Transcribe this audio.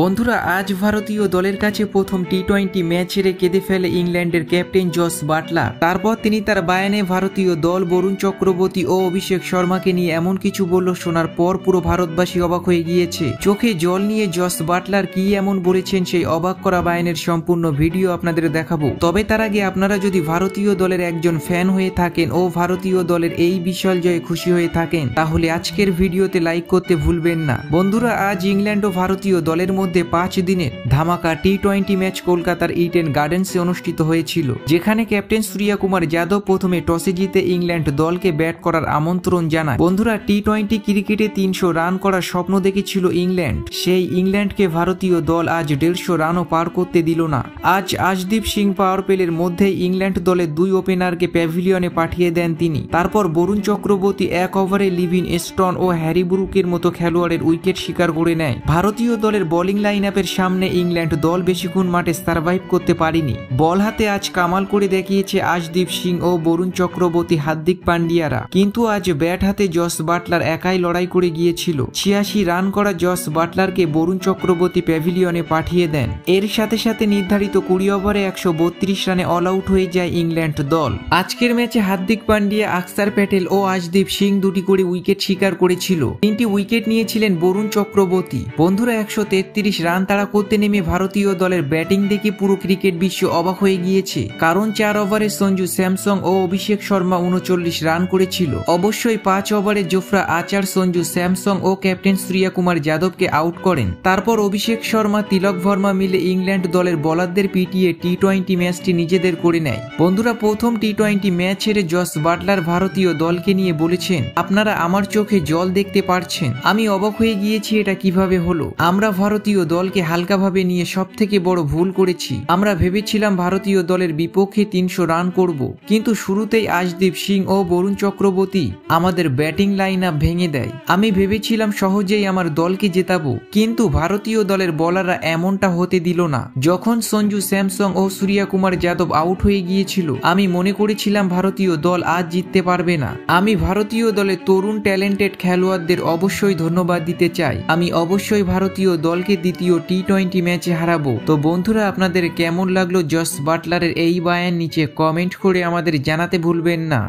বন্ধুরা, আজ ভারতীয় দলের কাছে প্রথম টি-20 ম্যাচ হেরে কেঁদে ফেলে ইংল্যান্ডের ক্যাপ্টেন জস বাটলার। তারপর তিনি তার বায়ানে ভারতীয় দল বরুণ চক্রবর্তী ও অভিষেক শর্মাকে নিয়ে এমন কিছু বলল, শোনার পর পুরো ভারতবাসী অবাক হয়ে গিয়েছে। চোখে জল নিয়ে জস বাটলার কি এমন বলেছেন সেই অবাক করা বায়ানের সম্পূর্ণ ভিডিও আপনাদের দেখাবো। তবে তার আগে আপনারা যদি ভারতীয় দলের একজন ফ্যান হয়ে থাকেন ও ভারতীয় দলের এই বিশাল জয়ে খুশি হয়ে থাকেন, তাহলে আজকের ভিডিওতে লাইক করতে ভুলবেন না। বন্ধুরা, আজ ইংল্যান্ড ও ভারতীয় দলের মধ্যে 5 দিনের ধামাকা টি-20 ম্যাচ কলকাতার ইডেন গার্ডেন্সে অনুষ্ঠিত হয়েছিল, যেখানে ক্যাপ্টেন সূর্যকুমার যাদব প্রথমে টসে জিতে ইংল্যান্ড দলকে ব্যাট করার আমন্ত্রণ জানায়। বন্ধুরা, টি-20 ক্রিকেটে 300 রান করার স্বপ্ন দেখেছিল ইংল্যান্ড। সেই ইংল্যান্ডকে ভারতীয় দল আজ 150 রানও পার করতে দিল না। আজ আশদীপ সিং পাওয়ার প্লের মধ্যেই ইংল্যান্ড দলের 2 ওপেনারকে প্যাভিলিয়নে পাঠিয়ে দেন তিনি। তারপর বরুণ চক্রবর্তী 1 ওভারে লিভিন স্টোন ও হ্যারি ব্রুকের মতো খেলোয়াড়ের উইকেট শিকার করে নেয়। ভারতীয় দলের বোলিং লাইন আপের সামনে ইংল্যান্ড দল বেশিক্ষণ মাঠে সার্ভাইভ করতে পারেনি। বল হাতে আজ কামাল করে দেখিয়েছে আশদীপ সিং ও বরুণ চক্রবর্তী, হার্দিক পান্ডিয়ারা। কিন্তু আজ ব্যাট হাতে জস বাটলার একাই লড়াই করে গিয়েছিল। 86 রান করা জস বাটলারকে বরুণ চক্রবর্তী প্যাভিলিয়নে পাঠিয়ে দেন। এর সাথে সাথে নির্ধারিত 20 ওভারে 132 রানে অল আউট হয়ে যায় ইংল্যান্ড দল। আজকের ম্যাচে হার্দিক পান্ডিয়া, অক্ষর প্যাটেল ও আশদীপ সিং 2টি করে উইকেট শিকার করেছিল। 3টি উইকেট নিয়েছিলেন বরুণ চক্রবর্তী। বন্ধুরা, 133 রান তাড়া করতে নেমে ভারতীয় দলের ব্যাটিং দেখে পুরো ক্রিকেট বিশ্ব অবাক হয়ে গিয়েছে। কারণ 4 ওভারে সঞ্জু স্যামসং ও অভিষেক শর্মা 39 রান করেছিল। অবশ্যই 5 ওভারে জোফরা আচার, সঞ্জু স্যামসং ও ক্যাপ্টেন সূর্যকুমার যাদবকে আউট করেন। তারপর অভিষেক শর্মা, তিলক ভার্মা মিলে ইংল্যান্ড দলের বোলারদের পিটিয়ে টি-20 ম্যাচটি নিজেদের করে নেয়। বন্ধুরা, প্রথম টি-20 ম্যাচ হেরে জস বাটলার ভারতীয় দলকে নিয়ে বলেছেন, আপনারা আমার চোখে জল দেখতে পারছেন। আমি অবাক হয়ে গিয়েছি, এটা কিভাবে হলো। আমরা ভারতীয় দলকে হালকাভাবে নিয়ে সবথেকে বড় ভুল করেছি। আমরা ভেবেছিলাম ভারতীয় দলের বিপক্ষে 300 রান করব, কিন্তু শুরুতেই আশদীপ সিং ও বরুণ চক্রবর্তী আমাদের ব্যাটিং লাইন আপ ভেঙে দেয়। আমি ভেবেছিলাম সহজেই আমার দলকে জেতাবো, কিন্তু ভারতীয় দলের বোলাররা এমনটা হতে দিল না। যখন সঞ্জু স্যামসং ও সূর্যকুমার যাদব আউট হয়ে গিয়েছিল, আমি মনে করেছিলাম ভারতীয় দল আজ জিততে পারবে না। আমি ভারতীয় দলের তরুণ ট্যালেন্টেড খেলোয়াড়দের অবশ্যই ধন্যবাদ দিতে চাই। আমি অবশ্যই ভারতীয় দলকে দ্বিতীয় টি-20 ম্যাচে হারাবো। তো বন্ধুরা, আপনাদের কেমন লাগলো জস বাটলারের এই বায়ান নিচে কমেন্ট করে আমাদের জানাতে ভুলবেন না।